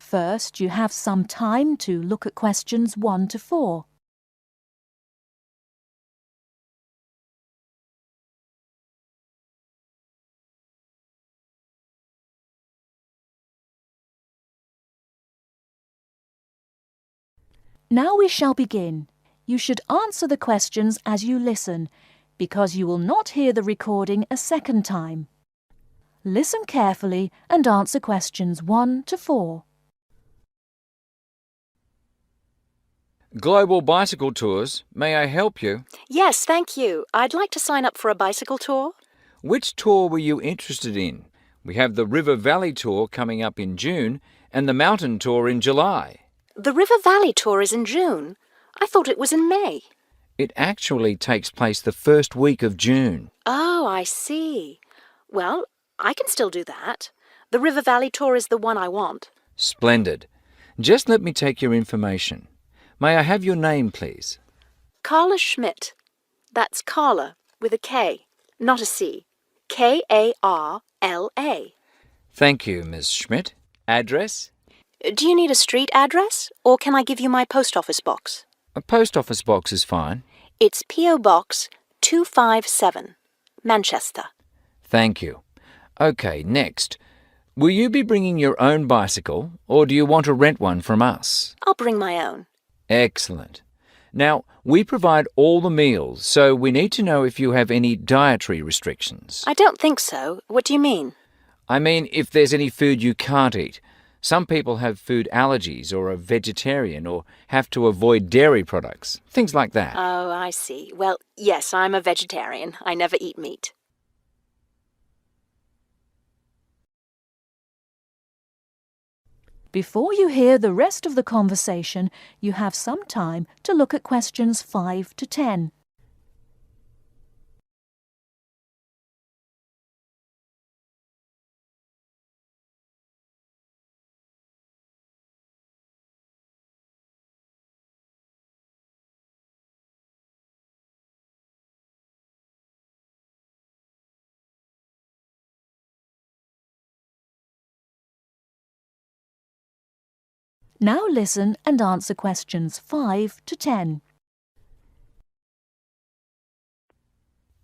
First, you have some time to look at questions 1 to 4. Now we shall begin. You should answer the questions as you listen, because you will not hear the recording a second time. Listen carefully and answer questions 1 to 4. Global Bicycle Tours, may I help you? Yes, thank you. I'd like to sign up for a bicycle tour. Which tour were you interested in? We have the River Valley Tour coming up in June and the Mountain Tour in July. The River Valley tour is in June. I thought it was in May. It actually takes place the first week of June. Oh, I see. Well, I can still do that. The River Valley tour is the one I want. Splendid. Just let me take your information. May I have your name, please? Carla Schmidt. That's Carla with a K, not a C. K-A-R-L-A. Thank you, Ms. Schmidt. Address? Do you need a street address, or can I give you my post office box? A post office box is fine. It's P.O. Box 257, Manchester. Thank you. Okay, next. Will you be bringing your own bicycle, or do you want to rent one from us? I'll bring my own. Excellent. Now, we provide all the meals, so we need to know if you have any dietary restrictions. I don't think so. What do you mean? I mean, if there's any food you can't eat. Some people have food allergies or are vegetarian or have to avoid dairy products, things like that. Oh, I see. Well, yes, I'm a vegetarian. I never eat meat. Before you hear the rest of the conversation, you have some time to look at questions 5 to 10. Now listen and answer questions 5 to 10.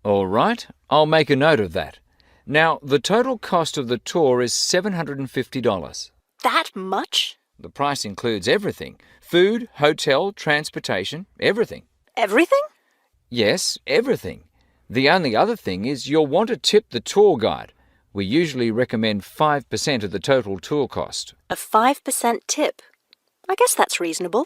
All right, I'll make a note of that. Now, the total cost of the tour is $750. That much? The price includes everything: food, hotel, transportation, everything. Everything? Yes, everything. The only other thing is you'll want to tip the tour guide. We usually recommend 5% of the total tour cost. A 5% tip. I guess that's reasonable.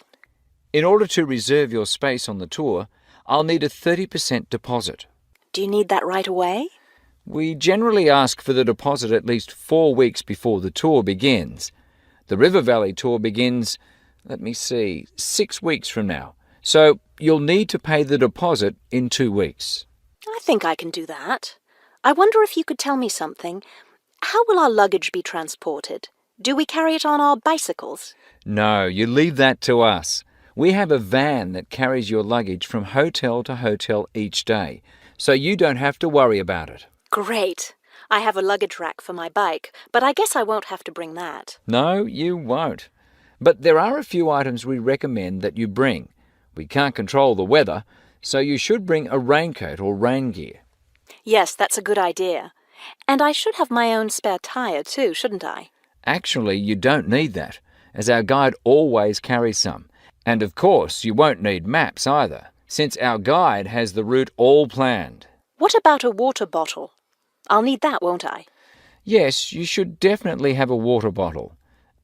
In order to reserve your space on the tour, I'll need a 30% deposit. Do you need that right away? We generally ask for the deposit at least 4 weeks before the tour begins. The River Valley tour begins, 6 weeks from now. So you'll need to pay the deposit in 2 weeks. I think I can do that. I wonder if you could tell me something. How will our luggage be transported? Do we carry it on our bicycles? No, you leave that to us. We have a van that carries your luggage from hotel to hotel each day, so you don't have to worry about it. Great. I have a luggage rack for my bike, but I guess I won't have to bring that. No, you won't. But there are a few items we recommend that you bring. We can't control the weather, so you should bring a raincoat or rain gear. Yes, that's a good idea. And I should have my own spare tire too, shouldn't I? Actually, you don't need that, as our guide always carries some. And of course, you won't need maps either, since our guide has the route all planned. What about a water bottle? I'll need that, won't I? Yes, you should definitely have a water bottle.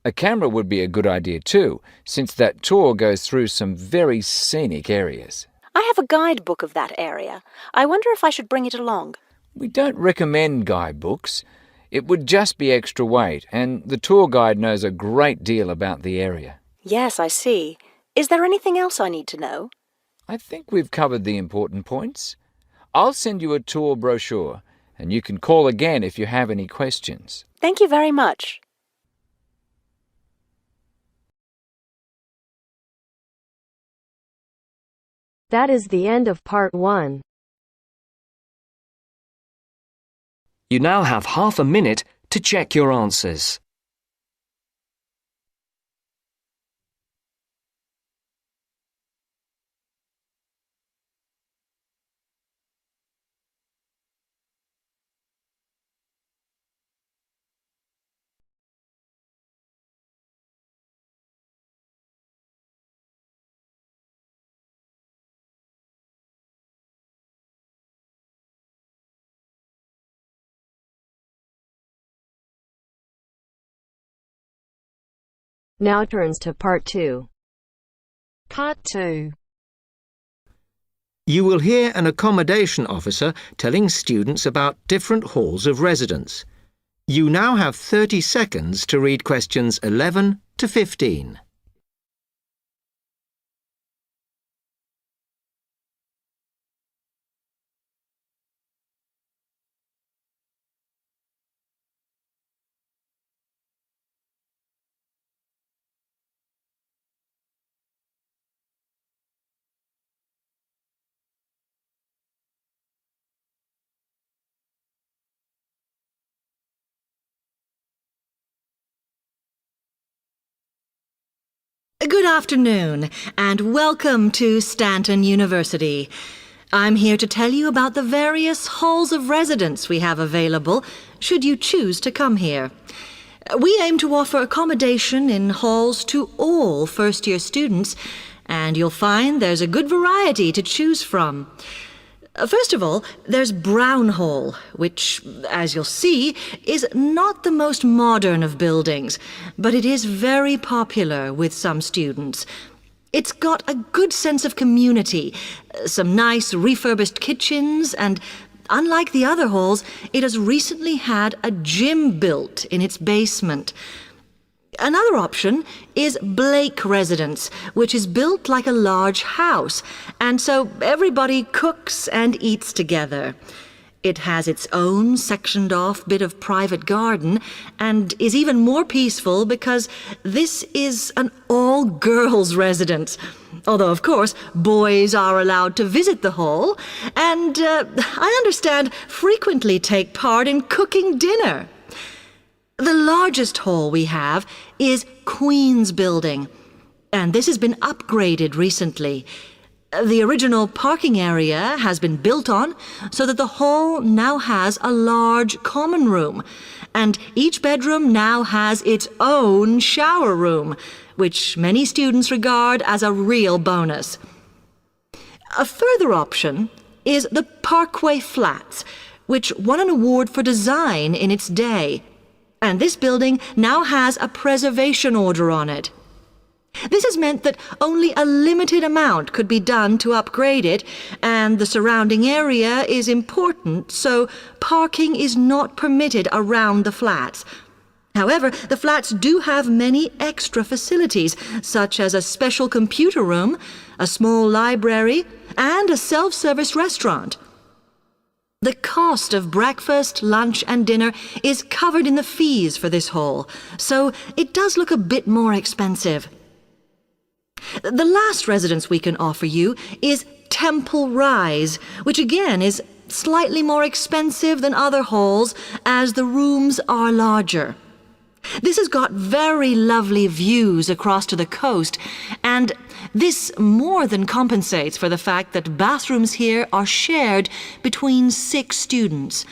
A camera would be a good idea too, since that tour goes through some very scenic areas. I have a guidebook of that area. I wonder if I should bring it along. We don't recommend guidebooks. It would just be extra weight, and the tour guide knows a great deal about the area. Yes, I see. Is there anything else I need to know? I think we've covered the important points. I'll send you a tour brochure, and you can call again if you have any questions. Thank you very much. That is the end of part 1. You now have half a minute to check your answers. Now turns to Part 2. Part 2. You will hear an accommodation officer telling students about different halls of residence. You now have 30 seconds to read questions 11 to 15. Good afternoon, and welcome to Stanton University. I'm here to tell you about the various halls of residence we have available, should you choose to come here. We aim to offer accommodation in halls to all first-year students, and you'll find there's a good variety to choose from. First of all, there's Brown Hall, which, as you'll see, is not the most modern of buildings, but it is very popular with some students. It's got a good sense of community, some nice refurbished kitchens, and unlike the other halls, it has recently had a gym built in its basement. Another option is Blake Residence, which is built like a large house, and so everybody cooks and eats together. It has its own sectioned-off bit of private garden and is even more peaceful because this is an all-girls residence. Although, of course, boys are allowed to visit the hall and, I understand, frequently take part in cooking dinner. The largest hall we have is Queen's Building, and this has been upgraded recently. The original parking area has been built on so that the hall now has a large common room, and each bedroom now has its own shower room, which many students regard as a real bonus. A further option is the Parkway Flats, which won an award for design in its day. And this building now has a preservation order on it. This has meant that only a limited amount could be done to upgrade it, and the surrounding area is important, so parking is not permitted around the flats. However, the flats do have many extra facilities, such as a special computer room, a small library, and a self-service restaurant. The cost of breakfast, lunch, and dinner is covered in the fees for this hall, so it does look a bit more expensive. The last residence we can offer you is Temple Rise, which again is slightly more expensive than other halls as the rooms are larger. This has got very lovely views across to the coast, and this more than compensates for the fact that bathrooms here are shared between 6 students.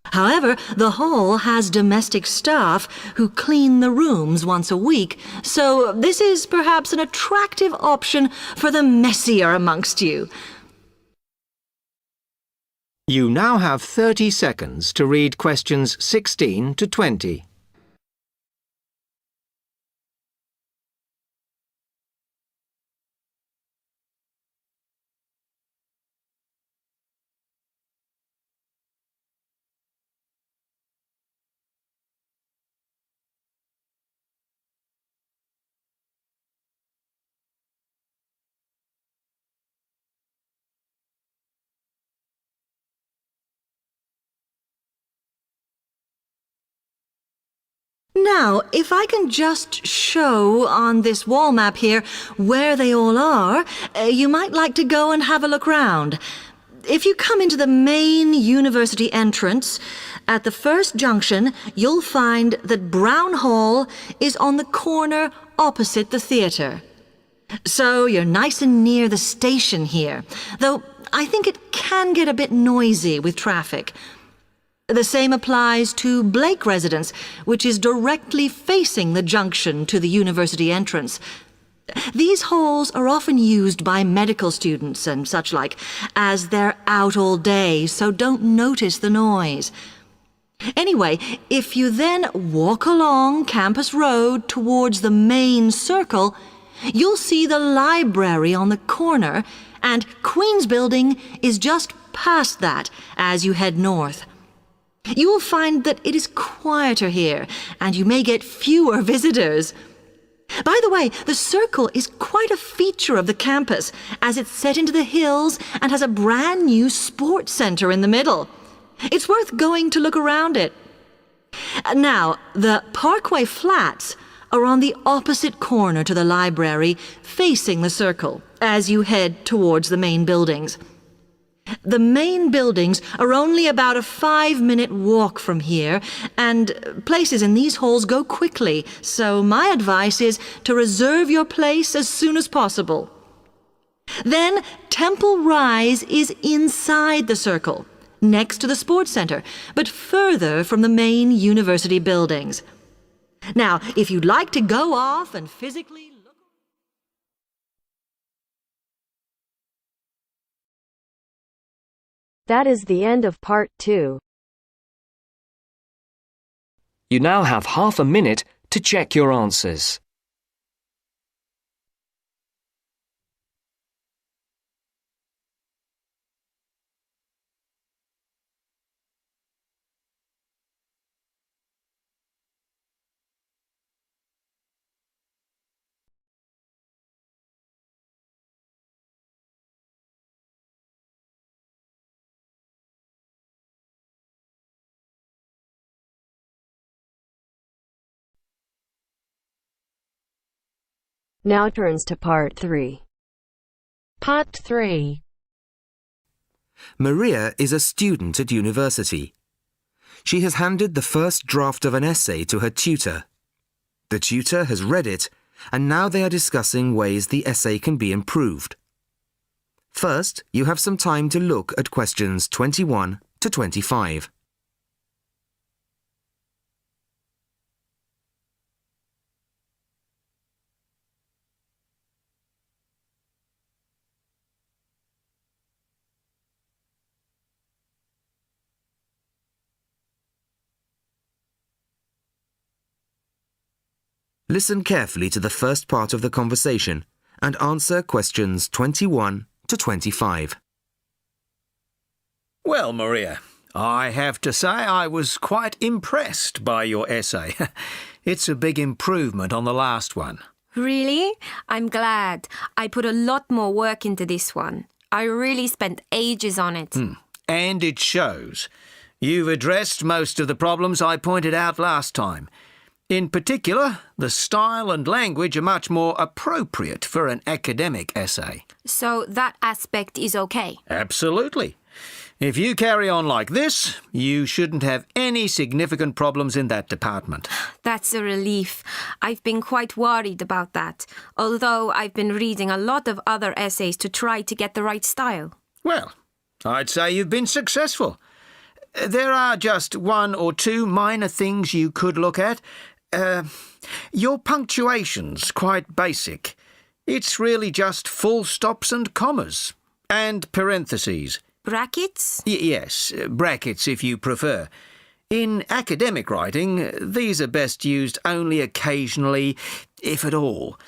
However, the hall has domestic staff who clean the rooms once a week, so this is perhaps an attractive option for the messier amongst you. You now have 30 seconds to read questions 16 to 20. Now, if I can just show on this wall map here where they all are, you might like to go and have a look round. If you come into the main university entrance, at the first junction, you'll find that Brown Hall is on the corner opposite the theatre. So you're nice and near the station here, though I think it can get a bit noisy with traffic. The same applies to Blake Residence, which is directly facing the junction to the university entrance. These halls are often used by medical students and such like, as they're out all day, so don't notice the noise. Anyway, if you then walk along Campus Road towards the main circle, you'll see the library on the corner, and Queen's Building is just past that as you head north. You will find that it is quieter here, and you may get fewer visitors. By the way, the circle is quite a feature of the campus, as it's set into the hills and has a brand new sports center in the middle. It's worth going to look around it. Now, the Parkway Flats are on the opposite corner to the library, facing the circle, as you head towards the main buildings. The main buildings are only about a 5-minute walk from here, and places in these halls go quickly, so my advice is to reserve your place as soon as possible. Then Temple Rise is inside the circle, next to the sports center, but further from the main university buildings. Now, if you'd like to go off and physically look... That is the end of part 2. You now have half a minute to check your answers. Now turns to part 3. Part 3. Maria is a student at university. She has handed the first draft of an essay to her tutor. The tutor has read it, and now they are discussing ways the essay can be improved. First, you have some time to look at questions 21 to 25. Listen carefully to the first part of the conversation and answer questions 21 to 25. Well, Maria, I have to say I was quite impressed by your essay. It's a big improvement on the last one. Really? I'm glad. I put a lot more work into this one. I really spent ages on it. And it shows. You've addressed most of the problems I pointed out last time. In particular, the style and language are much more appropriate for an academic essay. So that aspect is okay? Absolutely. If you carry on like this, you shouldn't have any significant problems in that department. That's a relief. I've been quite worried about that, although I've been reading a lot of other essays to try to get the right style. Well, I'd say you've been successful. There are just one or two minor things you could look at. Your punctuation's quite basic. It's really just full stops and commas. And parentheses. Brackets? Yes, brackets if you prefer. In academic writing, these are best used only occasionally, if at all.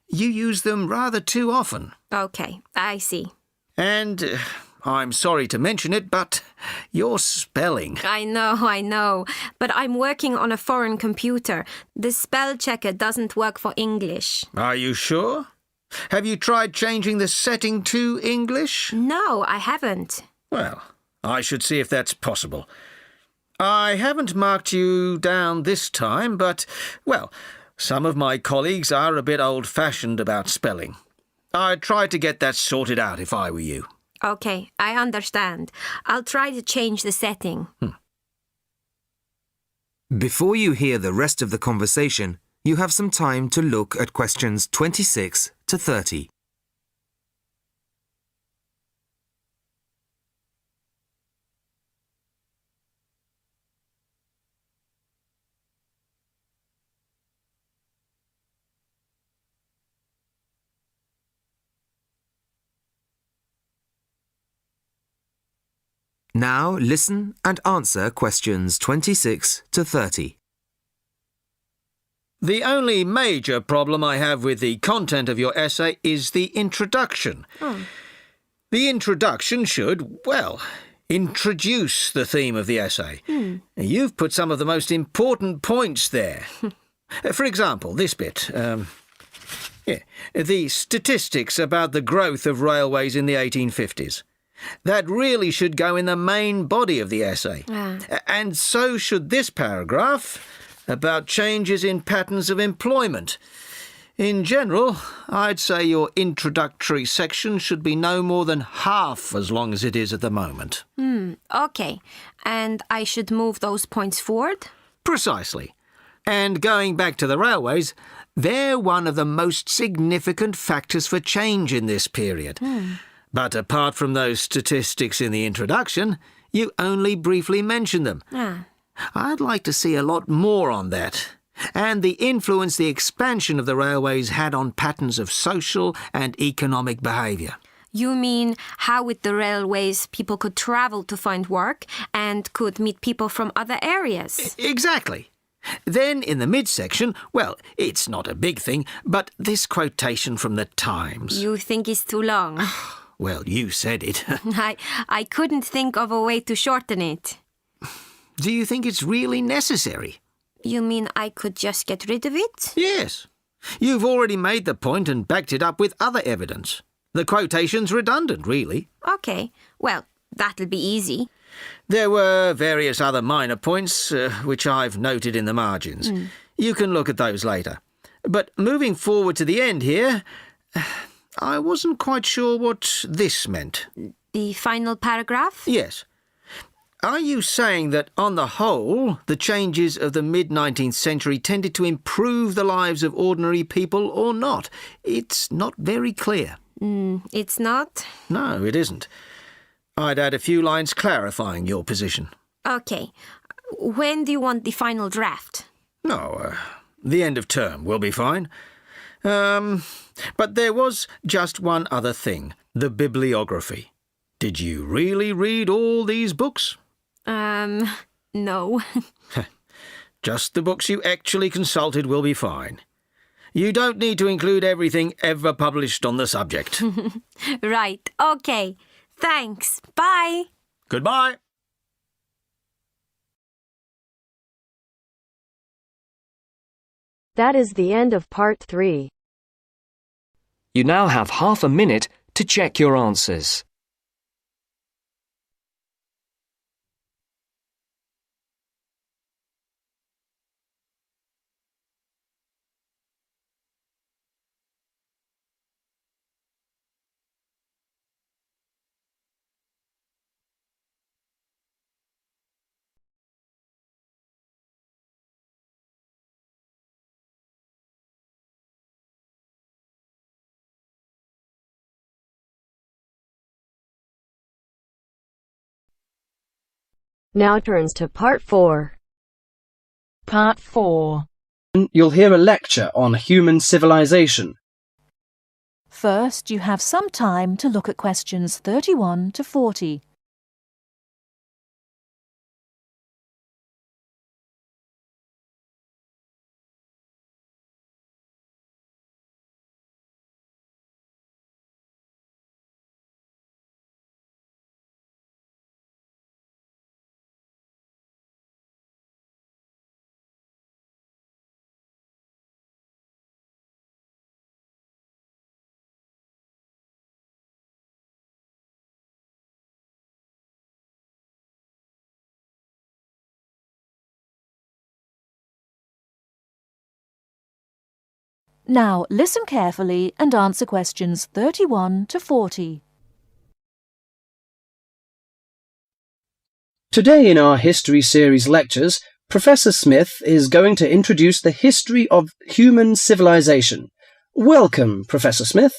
You use them rather too often. Okay, I see. And I'm sorry to mention it, but your spelling... I know. But I'm working on a foreign computer. The spell checker doesn't work for English. Are you sure? Have you tried changing the setting to English? No, I haven't. Well, I should see if that's possible. I haven't marked you down this time, but, well, some of my colleagues are a bit old-fashioned about spelling. I'd try to get that sorted out if I were you. Okay, I understand. I'll try to change the setting. Before you hear the rest of the conversation, you have some time to look at questions 26 to 30. Now listen and answer questions 26 to 30. The only major problem I have with the content of your essay is the introduction. The introduction should, well, introduce the theme of the essay. You've put some of the most important points there. For example, this bit. The statistics about the growth of railways in the 1850s. That really should go in the main body of the essay. And so should this paragraph about changes in patterns of employment. In general, I'd say your introductory section should be no more than half as long as it is at the moment. Okay. And I should move those points forward? Precisely. And going back to the railways, they're one of the most significant factors for change in this period. But apart from those statistics in the introduction, you only briefly mention them. I'd like to see a lot more on that, and the influence the expansion of the railways had on patterns of social and economic behaviour. You mean how with the railways people could travel to find work and could meet people from other areas? Exactly. Then in the midsection, well, it's not a big thing, but this quotation from the Times. You think it's too long? Well, you said it. I couldn't think of a way to shorten it. Do you think it's really necessary? You mean I could just get rid of it? Yes. You've already made the point and backed it up with other evidence. The quotation's redundant, really. Okay, well, that'll be easy. There were various other minor points, which I've noted in the margins. You can look at those later. But moving forward to the end here, I wasn't quite sure what this meant. The final paragraph? Yes. Are you saying that, on the whole, the changes of the mid-19th century tended to improve the lives of ordinary people or not? It's not very clear. It's not? No, it isn't. I'd add a few lines clarifying your position. Okay. When do you want the final draft? No, the end of term will be fine. But there was just one other thing, the bibliography. Did you really read all these books? No. Just the books you actually consulted will be fine. You don't need to include everything ever published on the subject. Right, okay. Thanks. Bye. Goodbye. That is the end of part 3. You now have half a minute to check your answers. Now turns to part 4. Part 4. You'll hear a lecture on human civilization. First, you have some time to look at questions 31 to 40. Now listen carefully and answer questions 31 to 40. Today in our History Series lectures, Professor Smith is going to introduce the history of human civilization. Welcome, Professor Smith.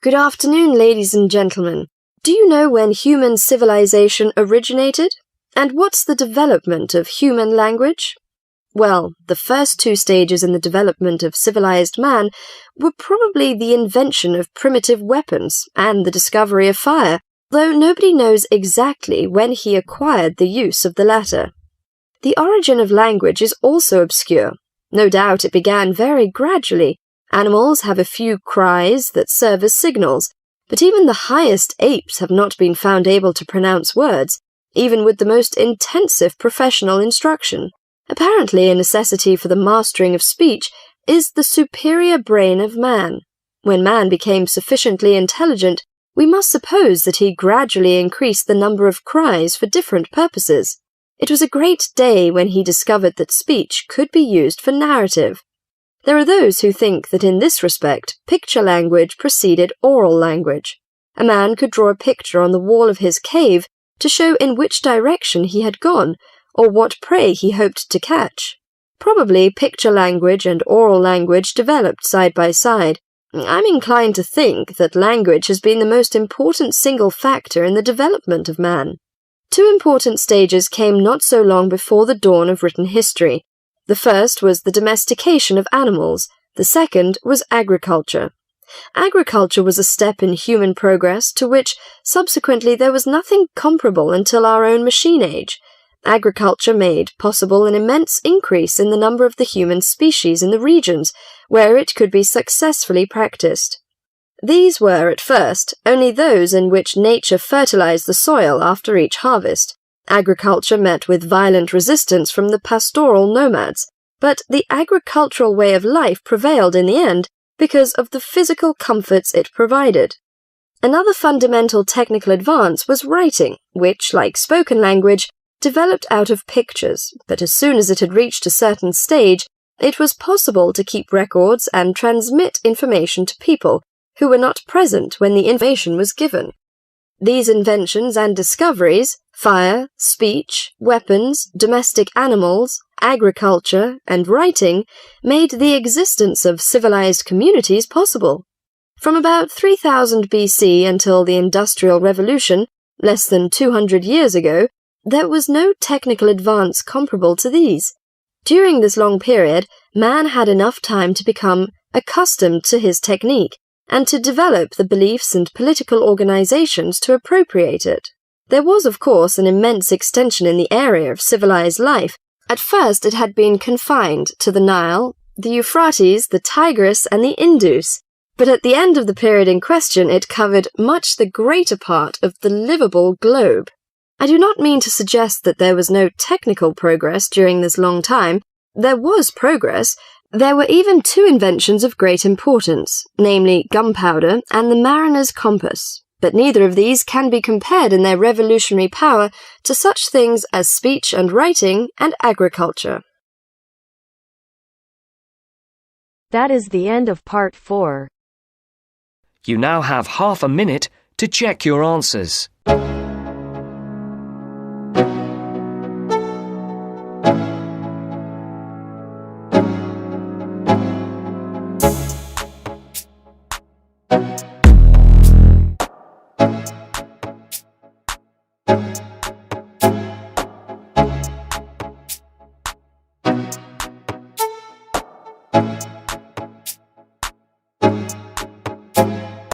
Good afternoon, ladies and gentlemen. Do you know when human civilization originated? And what's the development of human language? Well, the first 2 stages in the development of civilized man were probably the invention of primitive weapons and the discovery of fire. though nobody knows exactly when he acquired the use of the latter. The origin of language is also obscure. No doubt it began very gradually. Animals have a few cries that serve as signals, but even the highest apes have not been found able to pronounce words, even with the most intensive professional instruction. Apparently, a necessity for the mastering of speech is the superior brain of man. When man became sufficiently intelligent, we must suppose that he gradually increased the number of cries for different purposes. It was a great day when he discovered that speech could be used for narrative. There are those who think that in this respect, picture language preceded oral language. A man could draw a picture on the wall of his cave to show in which direction he had gone, or what prey he hoped to catch. Probably picture language and oral language developed side by side. I'm inclined to think that language has been the most important single factor in the development of man. Two important stages came not so long before the dawn of written history. The first was the domestication of animals. The second was agriculture. Agriculture was a step in human progress to which, subsequently, there was nothing comparable until our own machine age. Agriculture made possible an immense increase in the number of the human species in the regions where it could be successfully practiced. These were, at first, only those in which nature fertilized the soil after each harvest. Agriculture met with violent resistance from the pastoral nomads, but the agricultural way of life prevailed in the end because of the physical comforts it provided. Another fundamental technical advance was writing, which, like spoken language, developed out of pictures, but as soon as it had reached a certain stage, it was possible to keep records and transmit information to people who were not present when the information was given. These inventions and discoveries, fire, speech, weapons, domestic animals, agriculture, and writing, made the existence of civilized communities possible. From about 3000 BC until the Industrial Revolution, less than 200 years ago, there was no technical advance comparable to these. During this long period, man had enough time to become accustomed to his technique and to develop the beliefs and political organizations to appropriate it. There was, of course, an immense extension in the area of civilized life. At first it had been confined to the Nile, the Euphrates, the Tigris, and the Indus, but at the end of the period in question it covered much the greater part of the livable globe. I do not mean to suggest that there was no technical progress during this long time. There was progress. There were even two inventions of great importance, namely gunpowder and the mariner's compass, but neither of these can be compared in their revolutionary power to such things as speech and writing and agriculture. That is the end of part 4. You now have half a minute to check your answers.